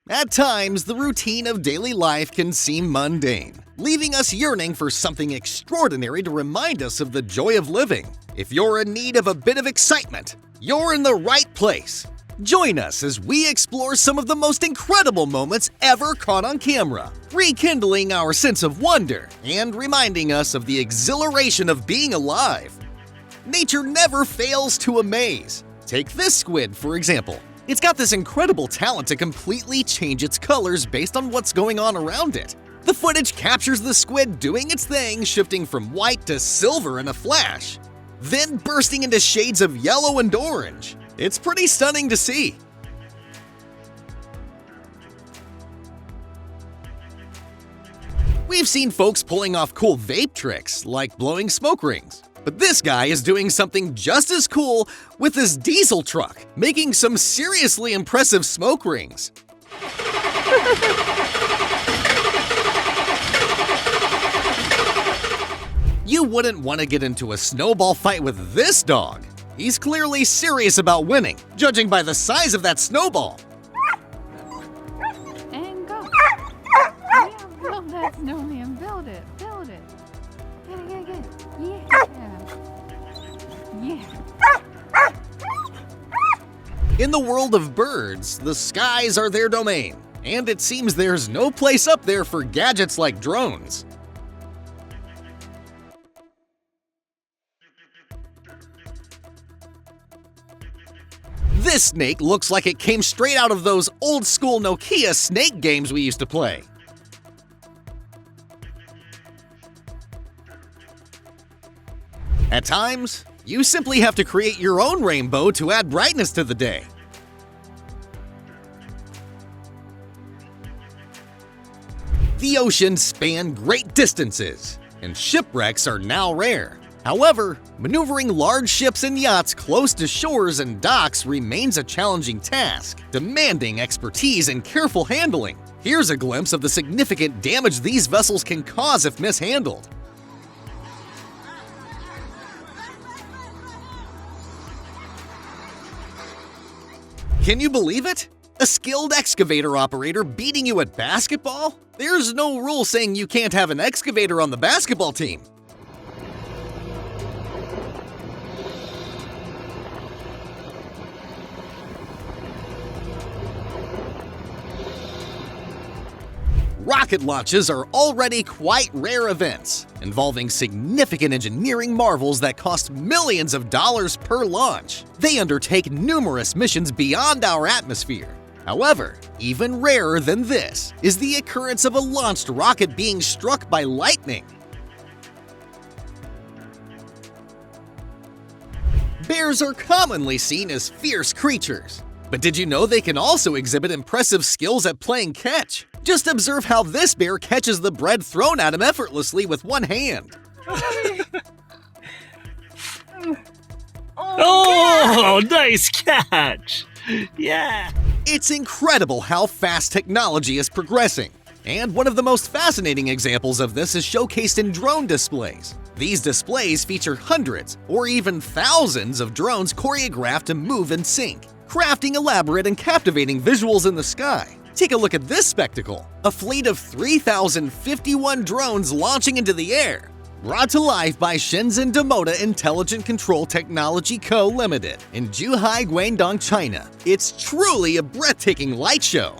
At times, the routine of daily life can seem mundane, leaving us yearning for something extraordinary to remind us of the joy of living. If you're in need of a bit of excitement, you're in the right place. Join us as we explore some of the most incredible moments ever caught on camera, rekindling our sense of wonder and reminding us of the exhilaration of being alive. Nature never fails to amaze. Take this squid, for example. It's got this incredible talent to completely change its colors based on what's going on around it. The footage captures the squid doing its thing, shifting from white to silver in a flash, then bursting into shades of yellow and orange. It's pretty stunning to see. We've seen folks pulling off cool vape tricks, like blowing smoke rings. But this guy is doing something just as cool with his diesel truck, making some seriously impressive smoke rings. You wouldn't want to get into a snowball fight with this dog. He's clearly serious about winning, judging by the size of that snowball. And go. Yeah, build that snowman. Build it. Build it. Get it. Yeah. Yeah. In the world of birds, the skies are their domain, and it seems there's no place up there for gadgets like drones. This snake looks like it came straight out of those old-school Nokia snake games we used to play. At times, you simply have to create your own rainbow to add brightness to the day. The oceans span great distances, and shipwrecks are now rare. However, maneuvering large ships and yachts close to shores and docks remains a challenging task, demanding expertise and careful handling. Here's a glimpse of the significant damage these vessels can cause if mishandled. Can you believe it? A skilled excavator operator beating you at basketball? There's no rule saying you can't have an excavator on the basketball team. Rocket launches are already quite rare events, involving significant engineering marvels that cost millions of dollars per launch. They undertake numerous missions beyond our atmosphere. However, even rarer than this is the occurrence of a launched rocket being struck by lightning. Bears are commonly seen as fierce creatures. But did you know they can also exhibit impressive skills at playing catch? Just observe how this bear catches the bread thrown at him effortlessly with one hand. Oh, nice catch! Yeah! It's incredible how fast technology is progressing. And one of the most fascinating examples of this is showcased in drone displays. These displays feature hundreds or even thousands of drones choreographed to move in sync, crafting elaborate and captivating visuals in the sky. Take a look at this spectacle, a fleet of 3,051 drones launching into the air, brought to life by Shenzhen Demota Intelligent Control Technology Co. Limited in Zhuhai, Guangdong, China. It's truly a breathtaking light show.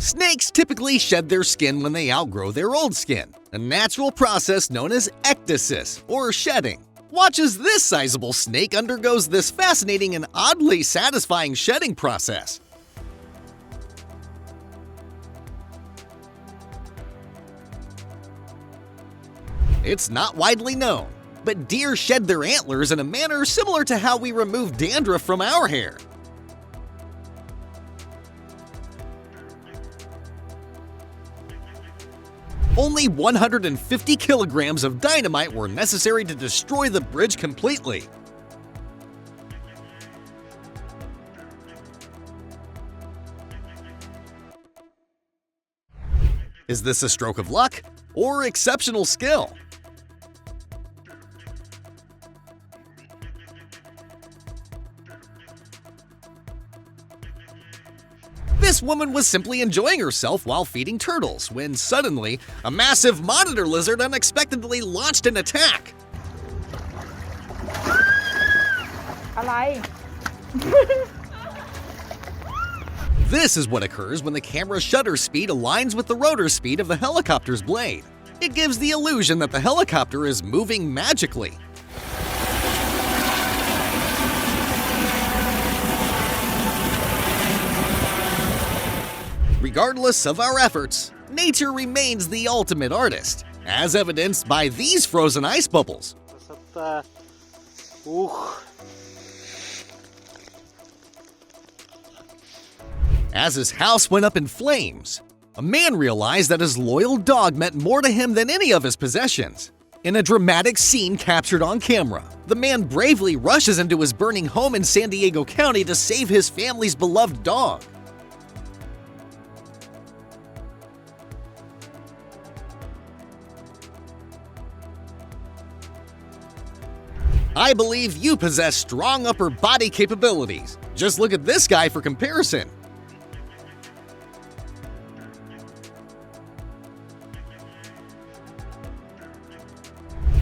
Snakes typically shed their skin when they outgrow their old skin, a natural process known as ecdysis, or shedding. Watch as this sizable snake undergoes this fascinating and oddly satisfying shedding process. It's not widely known, but deer shed their antlers in a manner similar to how we remove dandruff from our hair. Only 150 kilograms of dynamite were necessary to destroy the bridge completely. Is this a stroke of luck or exceptional skill? This woman was simply enjoying herself while feeding turtles when suddenly a massive monitor lizard unexpectedly launched an attack. อะไร This is what occurs when the camera's shutter speed aligns with the rotor speed of the helicopter's blade. It gives the illusion that the helicopter is moving magically. Regardless of our efforts, nature remains the ultimate artist, as evidenced by these frozen ice bubbles. As his house went up in flames, a man realized that his loyal dog meant more to him than any of his possessions. In a dramatic scene captured on camera, the man bravely rushes into his burning home in San Diego County to save his family's beloved dog. I believe you possess strong upper body capabilities. Just look at this guy for comparison.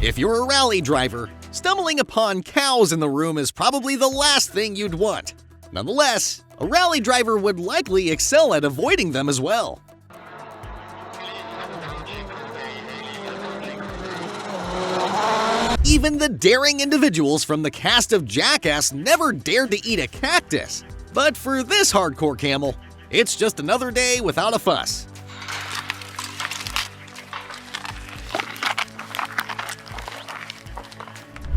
If you're a rally driver, stumbling upon cows in the room is probably the last thing you'd want. Nonetheless, a rally driver would likely excel at avoiding them as well. Even the daring individuals from the cast of Jackass never dared to eat a cactus. But for this hardcore camel, it's just another day without a fuss.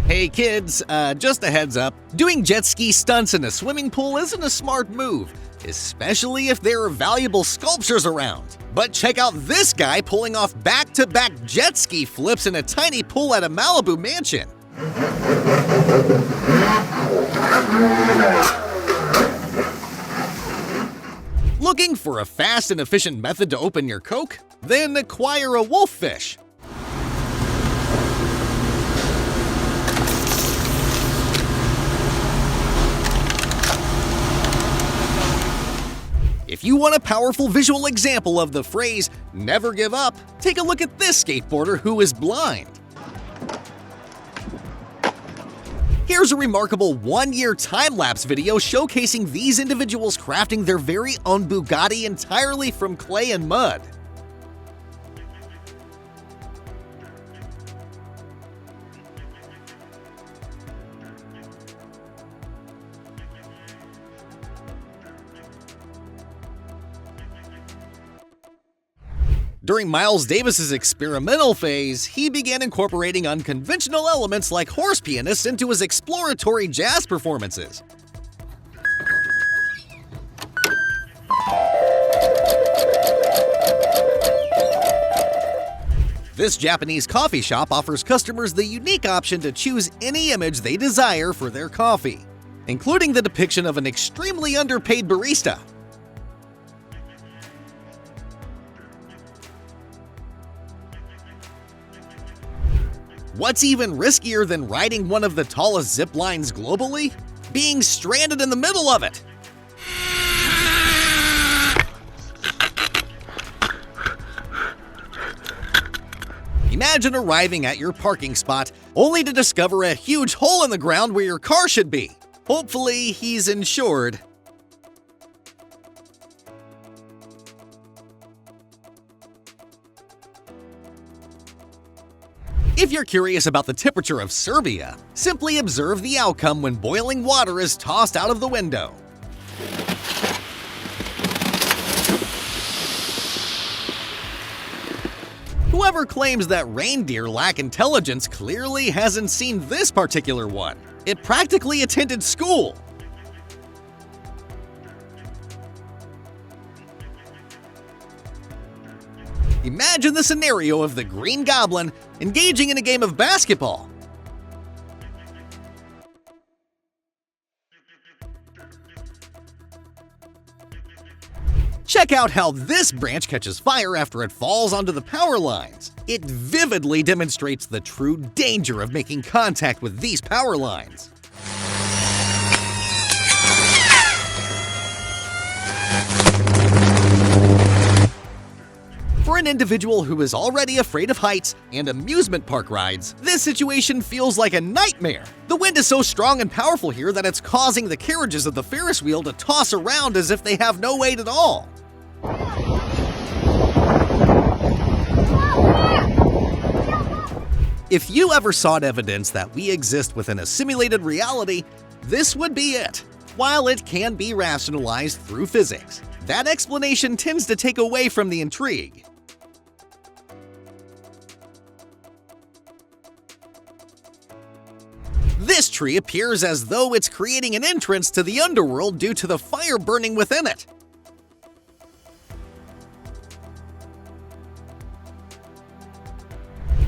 Hey kids, just a heads up, doing jet ski stunts in a swimming pool isn't a smart move, especially if there are valuable sculptures around. But check out this guy pulling off back-to-back jet ski flips in a tiny pool at a Malibu mansion. Looking for a fast and efficient method to open your Coke? Then acquire a wolffish. If you want a powerful visual example of the phrase, never give up, take a look at this skateboarder who is blind. Here's a remarkable one-year time-lapse video showcasing these individuals crafting their very own Bugatti entirely from clay and mud. During Miles Davis's experimental phase, he began incorporating unconventional elements like horse pianists into his exploratory jazz performances. This Japanese coffee shop offers customers the unique option to choose any image they desire for their coffee, including the depiction of an extremely underpaid barista. What's even riskier than riding one of the tallest zip lines globally? Being stranded in the middle of it! Imagine arriving at your parking spot only to discover a huge hole in the ground where your car should be. Hopefully, he's insured. If you're curious about the temperature of Serbia, simply observe the outcome when boiling water is tossed out of the window. Whoever claims that reindeer lack intelligence clearly hasn't seen this particular one. It practically attended school. Imagine the scenario of the Green Goblin engaging in a game of basketball. Check out how this branch catches fire after it falls onto the power lines. It vividly demonstrates the true danger of making contact with these power lines. an individual who is already afraid of heights and amusement park rides, this situation feels like a nightmare. The wind is so strong and powerful here that it's causing the carriages of the Ferris wheel to toss around as if they have no weight at all. If you ever sought evidence that we exist within a simulated reality, this would be it. While it can be rationalized through physics, that explanation tends to take away from the intrigue. This tree appears as though it's creating an entrance to the underworld due to the fire burning within it.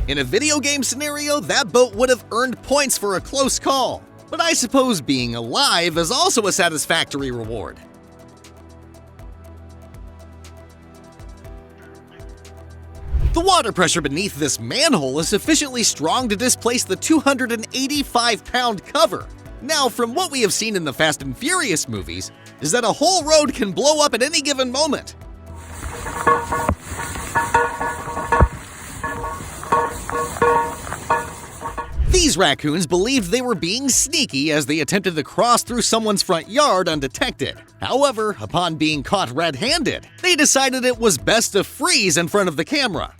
In a video game scenario, that boat would have earned points for a close call, but I suppose being alive is also a satisfactory reward. The water pressure beneath this manhole is sufficiently strong to displace the 285-pound cover. Now, from what we have seen in the Fast and Furious movies, is that a whole road can blow up at any given moment. These raccoons believed they were being sneaky as they attempted to cross through someone's front yard undetected. However, upon being caught red-handed, they decided it was best to freeze in front of the camera.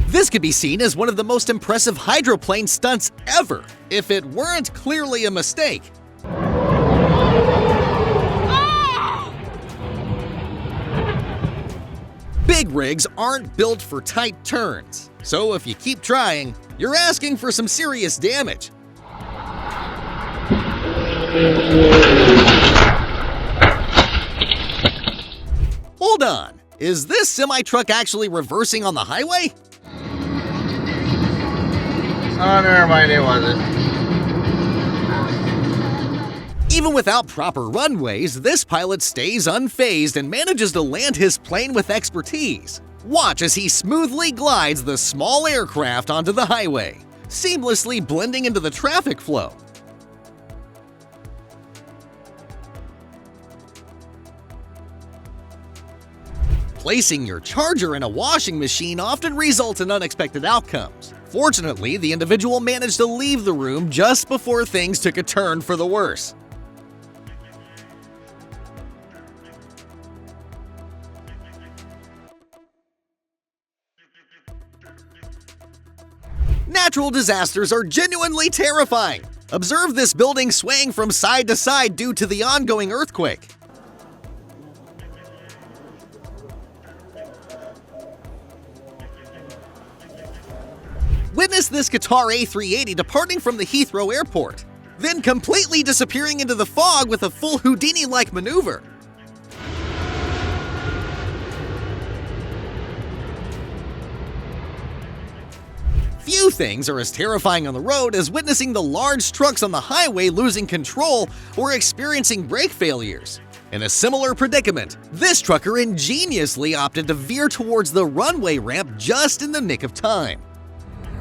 This could be seen as one of the most impressive hydroplane stunts ever, if it weren't clearly a mistake. Big rigs aren't built for tight turns, so if you keep trying, you're asking for some serious damage. Hold on, is this semi-truck actually reversing on the highway? Oh, never mind, it wasn't. Even without proper runways, this pilot stays unfazed and manages to land his plane with expertise. Watch as he smoothly glides the small aircraft onto the highway, seamlessly blending into the traffic flow. Placing your charger in a washing machine often results in unexpected outcomes. Fortunately, the individual managed to leave the room just before things took a turn for the worse. Natural disasters are genuinely terrifying. Observe this building swaying from side to side due to the ongoing earthquake. Witness this Qatar A380 departing from the Heathrow Airport, then completely disappearing into the fog with a full Houdini-like maneuver. Few things are as terrifying on the road as witnessing the large trucks on the highway losing control or experiencing brake failures. In a similar predicament, this trucker ingeniously opted to veer towards the runway ramp just in the nick of time.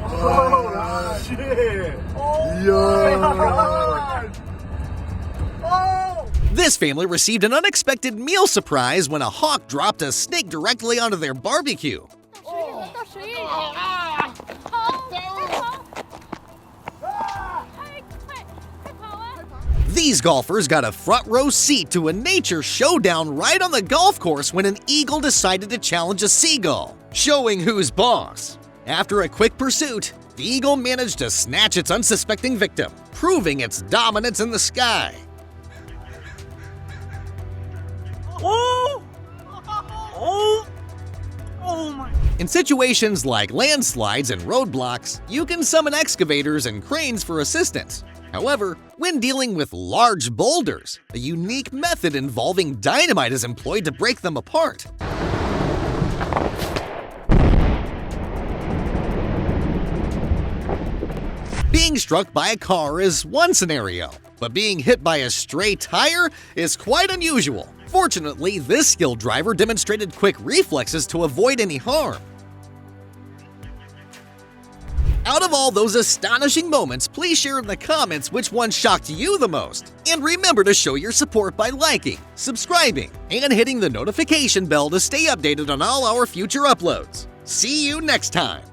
Oh, shit! Oh! This family received an unexpected meal surprise when a hawk dropped a snake directly onto their barbecue. These golfers got a front row seat to a nature showdown right on the golf course when an eagle decided to challenge a seagull, showing who's boss. After a quick pursuit, the eagle managed to snatch its unsuspecting victim, proving its dominance in the sky. Oh! Oh! Oh my... In situations like landslides and roadblocks, you can summon excavators and cranes for assistance. However, when dealing with large boulders, a unique method involving dynamite is employed to break them apart. Being struck by a car is one scenario, but being hit by a stray tire is quite unusual. Fortunately, this skilled driver demonstrated quick reflexes to avoid any harm. Out of all those astonishing moments, please share in the comments which one shocked you the most. And remember to show your support by liking, subscribing, and hitting the notification bell to stay updated on all our future uploads. See you next time!